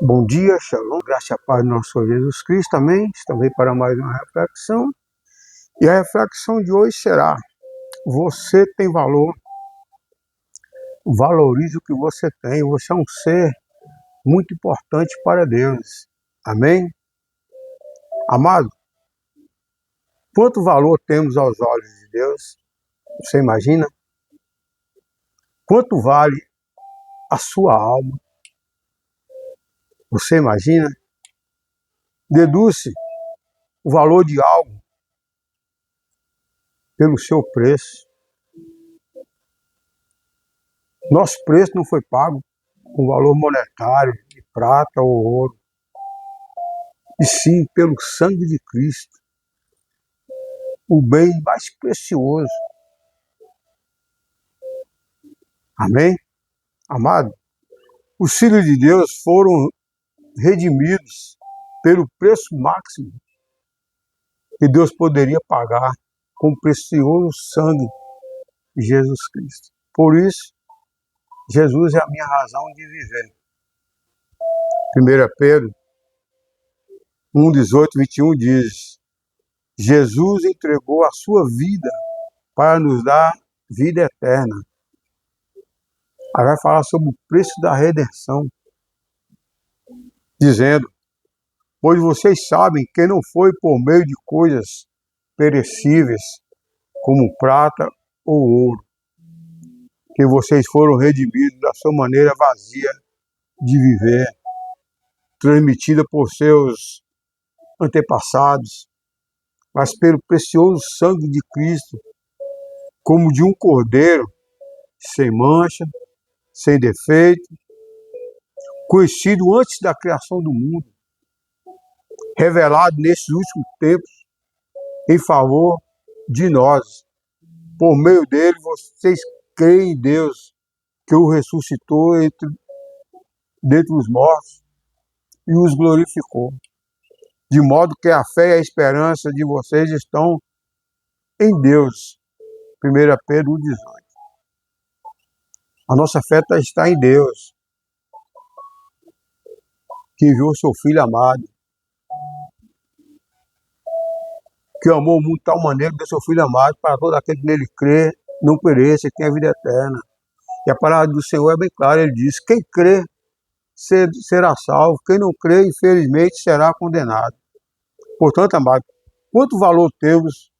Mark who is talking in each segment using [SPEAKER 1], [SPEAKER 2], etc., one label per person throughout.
[SPEAKER 1] Bom dia, shalom, graça e paz do nosso Senhor Jesus Cristo, amém? Estamos aí para mais uma reflexão. E a reflexão de hoje será: você tem valor, valorize o que você tem, você é um ser muito importante para Deus, amém? Amado, quanto valor temos aos olhos de Deus? Você imagina? Quanto vale a sua alma? Você imagina? Deduz o valor de algo pelo seu preço. Nosso preço não foi pago com valor monetário, de prata ou ouro, e sim pelo sangue de Cristo, o bem mais precioso. Amém? Amado, os filhos de Deus foram redimidos pelo preço máximo que Deus poderia pagar com o precioso sangue de Jesus Cristo. Por isso, Jesus é a minha razão de viver. 1 Pedro 1, 18, 21 diz: Jesus entregou a sua vida para nos dar vida eterna. Aí vai falar sobre o preço da redenção, dizendo: pois vocês sabem que não foi por meio de coisas perecíveis, como prata ou ouro, que vocês foram redimidos da sua maneira vazia de viver, transmitida por seus antepassados, mas pelo precioso sangue de Cristo, como de um cordeiro, sem mancha, sem defeito, conhecido antes da criação do mundo, revelado nesses últimos tempos em favor de nós. Por meio dele, vocês creem em Deus, que o ressuscitou dentre os mortos e os glorificou. De modo que a fé e a esperança de vocês estão em Deus. 1 Pedro 1,18. A nossa fé está em Deus, que enviou seu Filho amado, que amou o mundo de tal maneira que deu seu Filho amado para todo aquele que nele crê, não pereça e tenha vida eterna. E a palavra do Senhor é bem clara, ele diz: quem crê será salvo, quem não crê, infelizmente, será condenado. Portanto, amado, quanto valor temos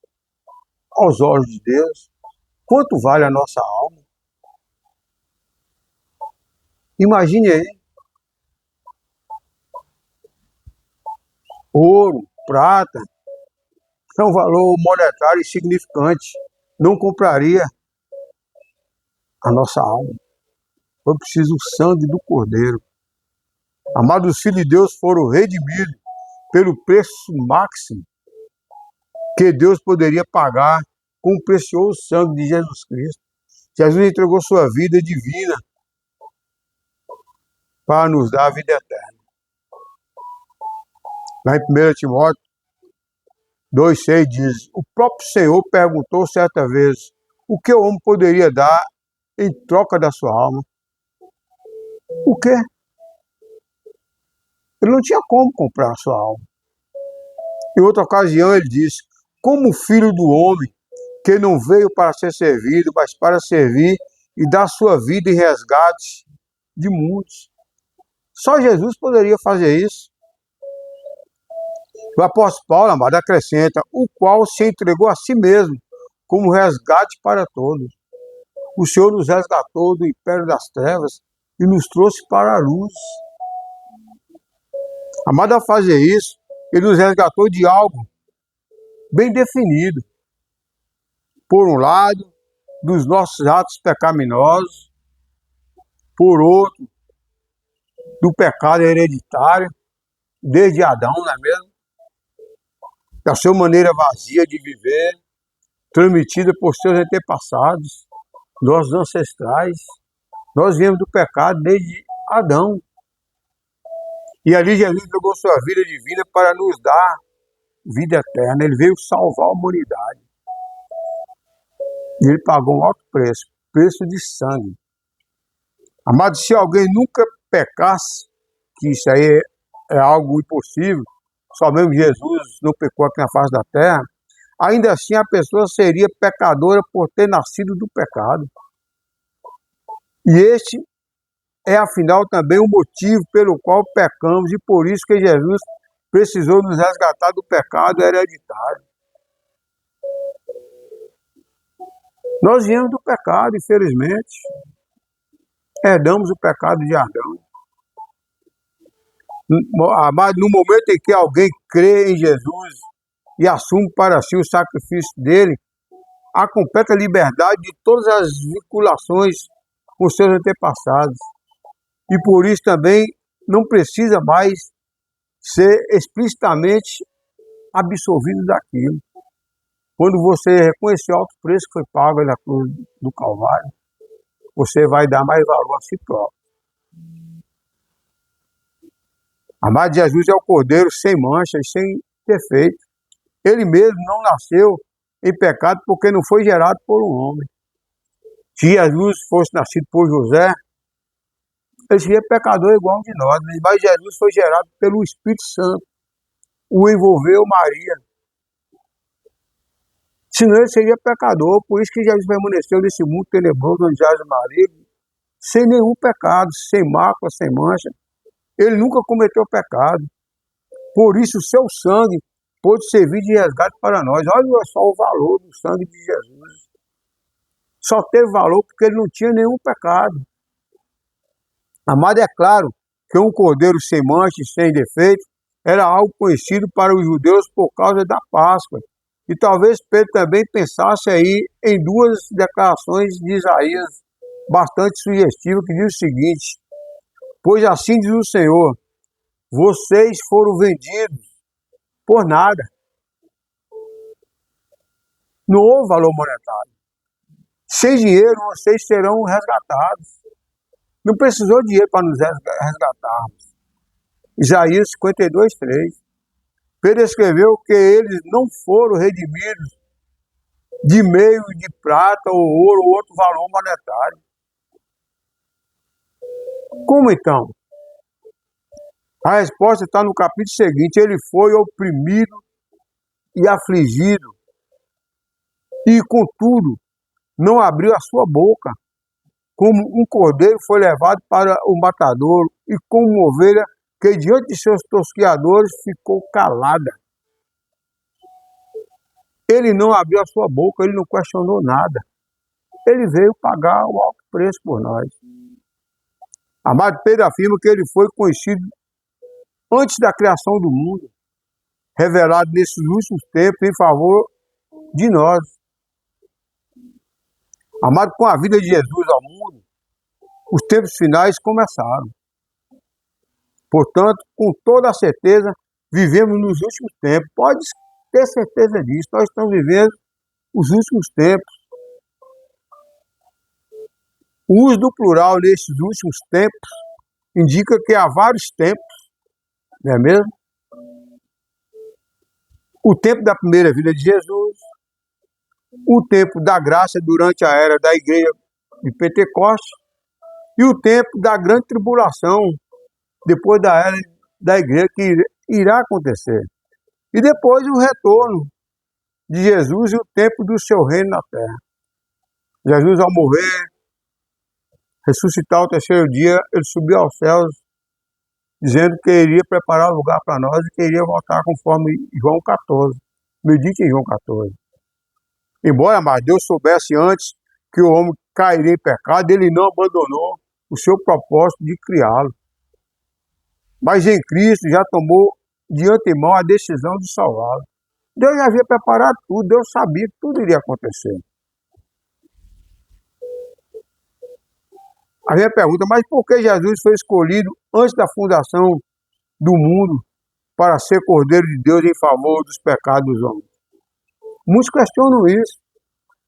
[SPEAKER 1] aos olhos de Deus? Quanto vale a nossa alma? Imagine aí, ouro, prata, é um valor monetário insignificante, não compraria a nossa alma. Foi preciso o sangue do Cordeiro. Amados, os filhos de Deus foram redimidos pelo preço máximo que Deus poderia pagar com o precioso sangue de Jesus Cristo. Jesus entregou sua vida divina para nos dar a vida eterna. Lá em 1 Timóteo 2,6 diz: o próprio Senhor perguntou certa vez: o que o homem poderia dar em troca da sua alma? O quê? Ele não tinha como comprar a sua alma. Em outra ocasião ele disse: como o filho do homem, que não veio para ser servido, mas para servir e dar sua vida em resgate de muitos. Só Jesus poderia fazer isso. O apóstolo Paulo, amado, acrescenta: o qual se entregou a si mesmo como resgate para todos. O Senhor nos resgatou do império das trevas e nos trouxe para a luz. Amado, ao fazer isso, ele nos resgatou de algo bem definido. Por um lado, dos nossos atos pecaminosos, por outro, do pecado hereditário, desde Adão, não é mesmo? Da sua maneira vazia de viver, transmitida por seus antepassados, nossos ancestrais. Nós viemos do pecado desde Adão. E ali Jesus entregou sua vida divina para nos dar vida eterna. Ele veio salvar a humanidade. E ele pagou um alto preço, preço de sangue. Amado, se alguém nunca pecasse, que isso aí é algo impossível, só mesmo Jesus não pecou aqui na face da terra, ainda assim a pessoa seria pecadora por ter nascido do pecado. E este é, afinal, também o motivo pelo qual pecamos, e por isso que Jesus precisou nos resgatar do pecado hereditário. Nós viemos do pecado, infelizmente. Herdamos o pecado de Adão. Mas no momento em que alguém crê em Jesus e assume para si o sacrifício dele, há completa liberdade de todas as vinculações com seus antepassados. E por isso também não precisa mais ser explicitamente absolvido daquilo. Quando você reconhecer o alto preço que foi pago na cruz do Calvário, você vai dar mais valor a si próprio. Amado, Jesus é o Cordeiro sem mancha e sem defeito. Ele mesmo não nasceu em pecado porque não foi gerado por um homem. Se Jesus fosse nascido por José, ele seria pecador igual de nós, mas Jesus foi gerado pelo Espírito Santo, o envolveu Maria. Senão ele seria pecador, por isso que Jesus permaneceu nesse mundo tenebroso onde jaz Maria, sem nenhum pecado, sem mácula, sem mancha. Ele nunca cometeu pecado. Por isso o seu sangue pôde servir de resgate para nós. Olha só o valor do sangue de Jesus. Só teve valor porque ele não tinha nenhum pecado. Amado, é claro que um cordeiro sem mancha e sem defeito era algo conhecido para os judeus por causa da Páscoa. E talvez Pedro também pensasse aí em duas declarações de Isaías bastante sugestivas, que diz o seguinte: pois assim diz o Senhor, vocês foram vendidos por nada. Não houve valor monetário. Sem dinheiro vocês serão resgatados. Não precisou de dinheiro para nos resgatarmos. Isaías 52:3. Pedro escreveu que eles não foram redimidos de meio de prata ou ouro ou outro valor monetário. Como então? A resposta está no capítulo seguinte: ele foi oprimido e afligido, e contudo não abriu a sua boca. Como um cordeiro foi levado para o matadouro, e como uma ovelha que diante de seus tosquiadores ficou calada. Ele não abriu a sua boca, ele não questionou nada. Ele veio pagar o alto preço por nós. Amado, Pedro afirma que ele foi conhecido antes da criação do mundo, revelado nesses últimos tempos em favor de nós. Amado, com a vida de Jesus ao mundo, os tempos finais começaram. Portanto, com toda a certeza, vivemos nos últimos tempos. Pode ter certeza disso, nós estamos vivendo os últimos tempos. O uso do plural nesses últimos tempos indica que há vários tempos, não é mesmo? O tempo da primeira vida de Jesus, o tempo da graça durante a era da igreja de Pentecostes e o tempo da grande tribulação depois da era da igreja que irá acontecer. E depois o retorno de Jesus e o tempo do seu reino na terra. Jesus, ao morrer, ressuscitar ao terceiro dia, ele subiu aos céus, dizendo que iria preparar o lugar para nós e que iria voltar conforme João 14, medite em João 14. Embora, amado, Deus soubesse antes que o homem cairia em pecado, ele não abandonou o seu propósito de criá-lo. Mas em Cristo já tomou de antemão a decisão de salvá-lo. Deus já havia preparado tudo, Deus sabia que tudo iria acontecer. A minha pergunta: mas por que Jesus foi escolhido antes da fundação do mundo para ser Cordeiro de Deus em favor dos pecados dos homens? Muitos questionam isso.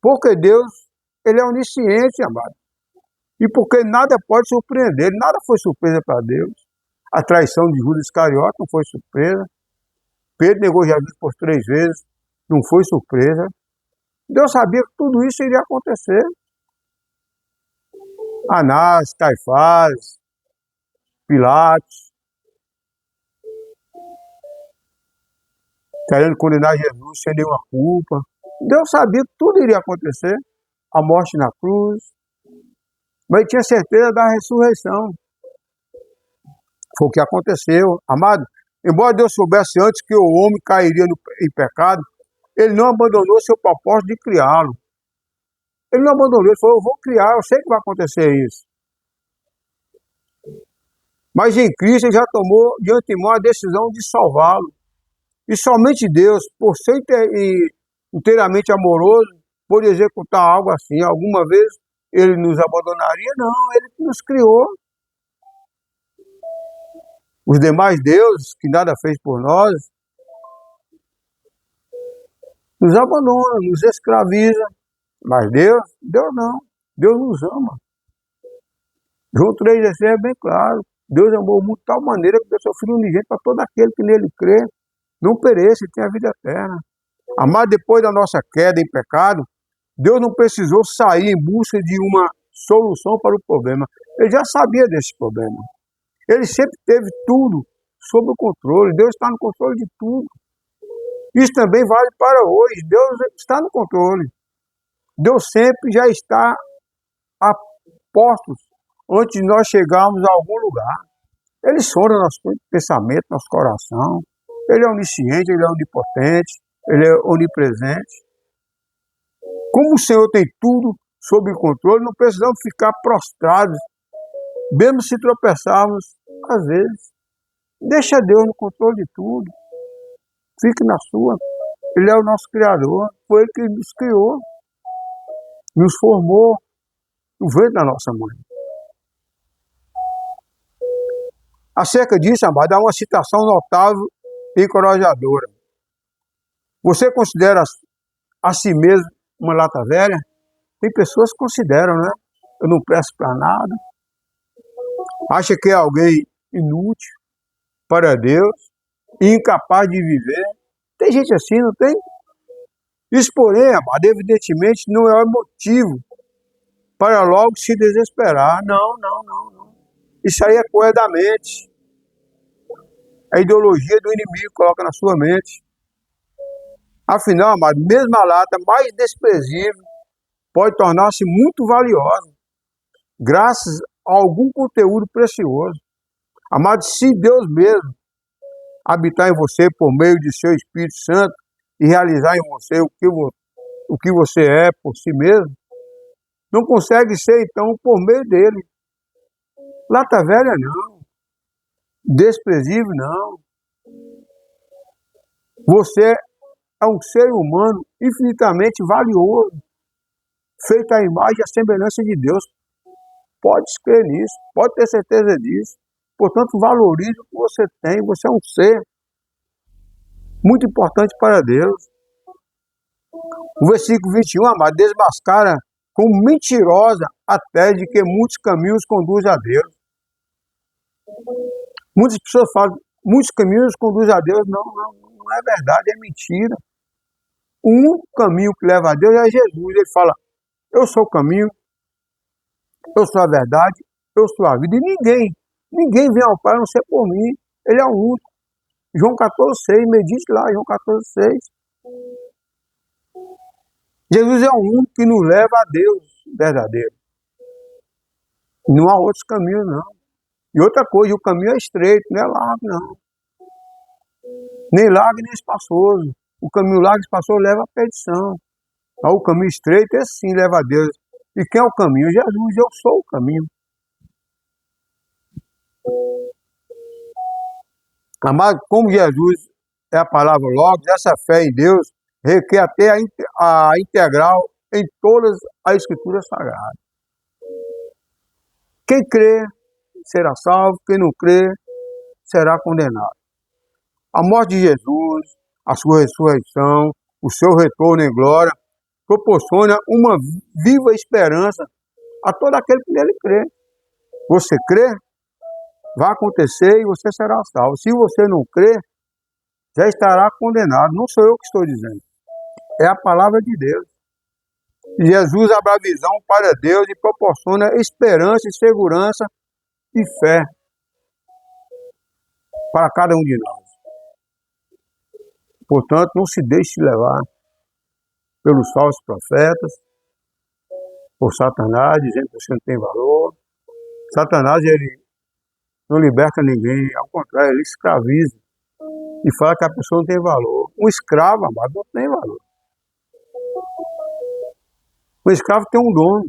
[SPEAKER 1] Porque Deus, ele é onisciente, amado. E porque nada pode surpreender, nada foi surpresa para Deus. A traição de Judas Iscariote não foi surpresa. Pedro negou Jesus por 3 vezes, não foi surpresa. Deus sabia que tudo isso iria acontecer. Anás, Caifás, Pilatos, querendo condenar Jesus sem nenhuma culpa. Deus sabia que tudo iria acontecer, a morte na cruz, mas ele tinha certeza da ressurreição. Foi o que aconteceu. Amado, embora Deus soubesse antes que o homem cairia em pecado, ele não abandonou seu propósito de criá-lo. Ele não abandonou, ele falou, eu vou criar, eu sei que vai acontecer isso. Mas em Cristo ele já tomou de antemão a decisão de salvá-lo. E somente Deus, por ser inteiramente amoroso, pode executar algo assim. Alguma vez ele nos abandonaria? Não, ele que nos criou. Os demais deuses, que nada fez por nós, nos abandonam, nos escravizam. Mas Deus não. Deus nos ama. João 3,16 é bem claro. Deus amou o mundo de tal maneira que deu seu Filho unigênito para todo aquele que nele crê, não pereça e tenha vida eterna. Amado, depois da nossa queda em pecado, Deus não precisou sair em busca de uma solução para o problema. Ele já sabia desse problema. Ele sempre teve tudo sob o controle. Deus está no controle de tudo. Isso também vale para hoje. Deus está no controle. Deus sempre já está a postos antes de nós chegarmos a algum lugar. Ele sonda nosso pensamento, nosso coração. Ele é onisciente, ele é onipotente, ele é onipresente. Como o Senhor tem tudo sob controle, não precisamos ficar prostrados, mesmo se tropeçarmos às vezes. Deixa Deus no controle de tudo. Fique na sua. Ele é o nosso Criador. Foi Ele que nos criou. Nos formou no ventre da nossa mãe. Acerca disso, amado, há uma citação notável e encorajadora. Você considera a si mesmo uma lata velha? Tem pessoas que consideram, né? Eu não presto para nada. Acha que é alguém inútil para Deus, incapaz de viver. Tem gente assim, não tem? Isso, porém, amado, evidentemente não é o motivo para logo se desesperar. Não. Isso aí é coisa da mente. A ideologia do inimigo coloca na sua mente. Afinal, amado, mesmo a lata mais desprezível pode tornar-se muito valiosa, graças a algum conteúdo precioso. Amado, se Deus mesmo habitar em você por meio de seu Espírito Santo e realizar em você o que você é por si mesmo, não consegue ser, então, por meio dele. Lata velha, não. Desprezível, não. Você é um ser humano infinitamente valioso, feito à imagem e à semelhança de Deus. Pode crer nisso, pode ter certeza disso. Portanto, valorize o que você tem. Você é um ser muito importante para Deus. O versículo 21, amado, desmascara como mentirosa a tese de que muitos caminhos conduzem a Deus. Muitas pessoas falam, muitos caminhos conduzem a Deus. Não é verdade, é mentira. O único caminho que leva a Deus é Jesus. Ele fala, eu sou o caminho, eu sou a verdade, eu sou a vida. E ninguém vem ao Pai a não ser por mim. Ele é o único. João 14,6, medite lá, João 14,6. Jesus é o único que nos leva a Deus verdadeiro. Não há outros caminhos, não. E outra coisa, o caminho é estreito, não é largo, não. Nem largo, nem espaçoso. O caminho largo e espaçoso leva à perdição. O caminho estreito, esse sim leva a Deus. E quem é o caminho? Jesus, eu sou o caminho. Amado, como Jesus é a palavra Logos, essa fé em Deus requer até a integral em todas as escrituras sagradas. Quem crê será salvo, quem não crê será condenado. A morte de Jesus, a sua ressurreição, o seu retorno em glória, proporciona uma viva esperança a todo aquele que nele crê. Você crê? Vai acontecer e você será salvo. Se você não crê, já estará condenado. Não sou eu que estou dizendo. É a palavra de Deus. Jesus abre a visão para Deus e proporciona esperança e segurança e fé para cada um de nós. Portanto, não se deixe levar pelos falsos profetas, por Satanás, dizendo que você não tem valor. Satanás, ele não liberta ninguém, ao contrário, ele escraviza e fala que a pessoa não tem valor. Um escravo, amado, não tem valor. O escravo tem um dono.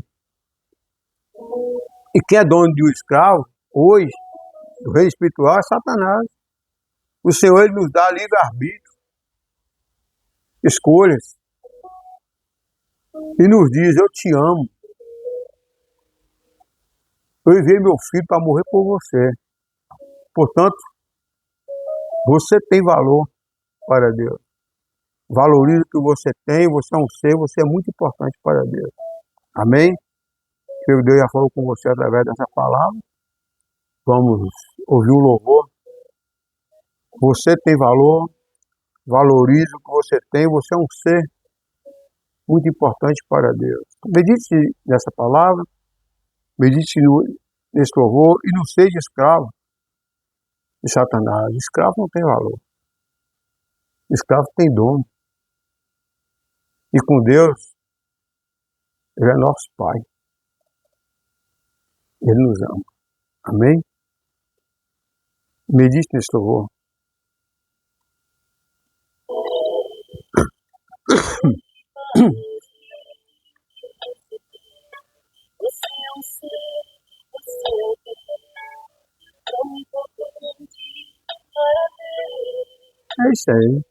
[SPEAKER 1] E quem é dono de um escravo, hoje, do reino espiritual, é Satanás. O Senhor, ele nos dá livre-arbítrio, escolhas, e nos diz: eu te amo. Eu enviei meu filho para morrer por você. Portanto, você tem valor para Deus. Valorize o que você tem, você é um ser, você é muito importante para Deus. Amém? Que Deus já falou com você através dessa palavra. Vamos ouvir o louvor. Você tem valor, valorize o que você tem, você é um ser muito importante para Deus. Medite nessa palavra, medite nesse louvor e não seja escravo de Satanás. Escravo não tem valor. Escravo tem dono. E com Deus, Ele é nosso Pai. Ele nos ama. Amém? Medite nesse louvor. É isso aí.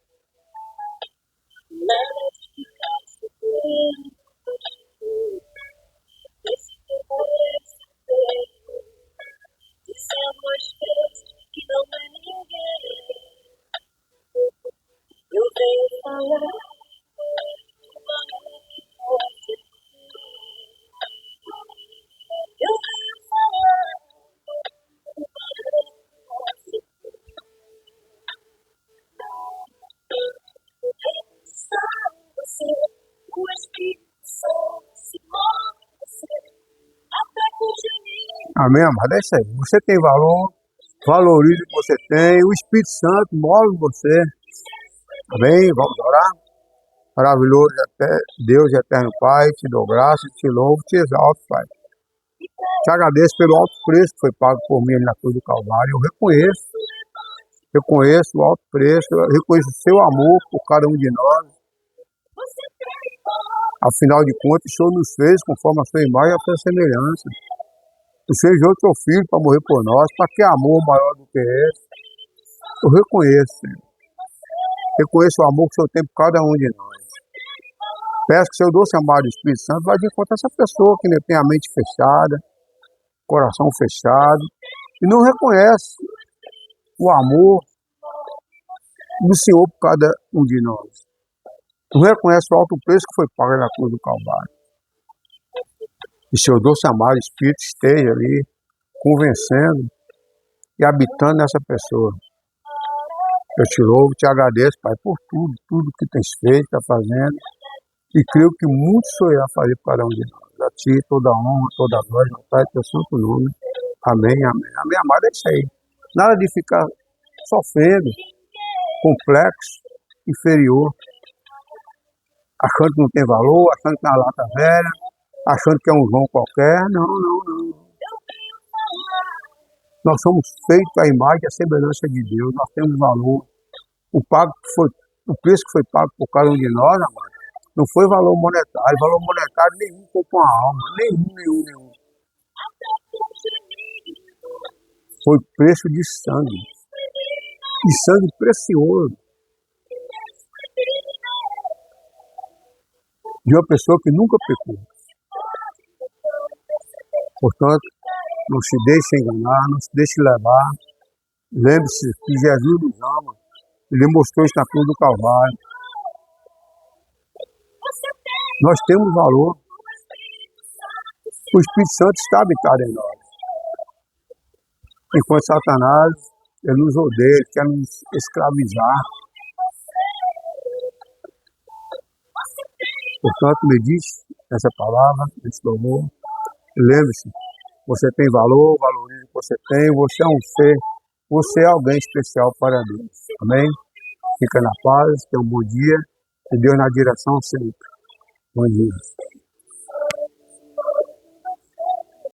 [SPEAKER 1] Amém, amado? É isso aí. Você tem valor, valorize o que você tem, o Espírito Santo move você. Amém? Vamos orar? Maravilhoso Deus eterno Pai, te dou graça, te louvo, te exalto, Pai. Te agradeço pelo alto preço que foi pago por mim na cruz do Calvário. Eu reconheço o alto preço, eu reconheço o seu amor por cada um de nós. Afinal de contas, o Senhor nos fez conforme a sua imagem e a sua semelhança. O Senhor enviou o seu filho para morrer por nós, para que amor maior do que esse. Eu reconheço, Senhor. Reconheço o amor que o Senhor tem por cada um de nós. Peço que o seu doce amado Espírito Santo vá de encontro a essa pessoa que tem a mente fechada, coração fechado, e não reconhece o amor do Senhor por cada um de nós. Não reconhece o alto preço que foi pago na cruz do Calvário. E seu doce amado Espírito esteja ali, convencendo e habitando nessa pessoa. Eu te louvo, te agradeço, Pai, por tudo que tens feito, está fazendo. E creio que muito sou eu a fazer para cada um de nós. A ti toda a honra, toda a glória, ao Pai, teu santo nome. Amém, amém. Amém, amado, é isso aí. Nada de ficar sofrendo, complexo, inferior, achando que não tem valor, achando que é uma lata velha, achando que é um João qualquer. Não. Nós somos feitos à imagem e à semelhança de Deus. Nós temos valor. O preço que foi pago por cada um de nós, amado, não foi valor monetário. Valor monetário nenhum compra uma alma. Nenhum. Foi preço de sangue. De sangue precioso. De uma pessoa que nunca pecou. Portanto, não se deixe enganar, não se deixe levar. Lembre-se que Jesus nos ama. Ele mostrou isso na cruz do Calvário. Nós temos valor. O Espírito Santo está habitado em nós. Enquanto Satanás, ele nos odeia, ele quer nos escravizar. Portanto, medite essa palavra, esse louvor. Lembre-se, você tem valor, valorize o que você tem, você é um ser, você é alguém especial para Deus. Amém? Fica na paz, tenha um bom dia, e Deus na direção sempre. Bom dia.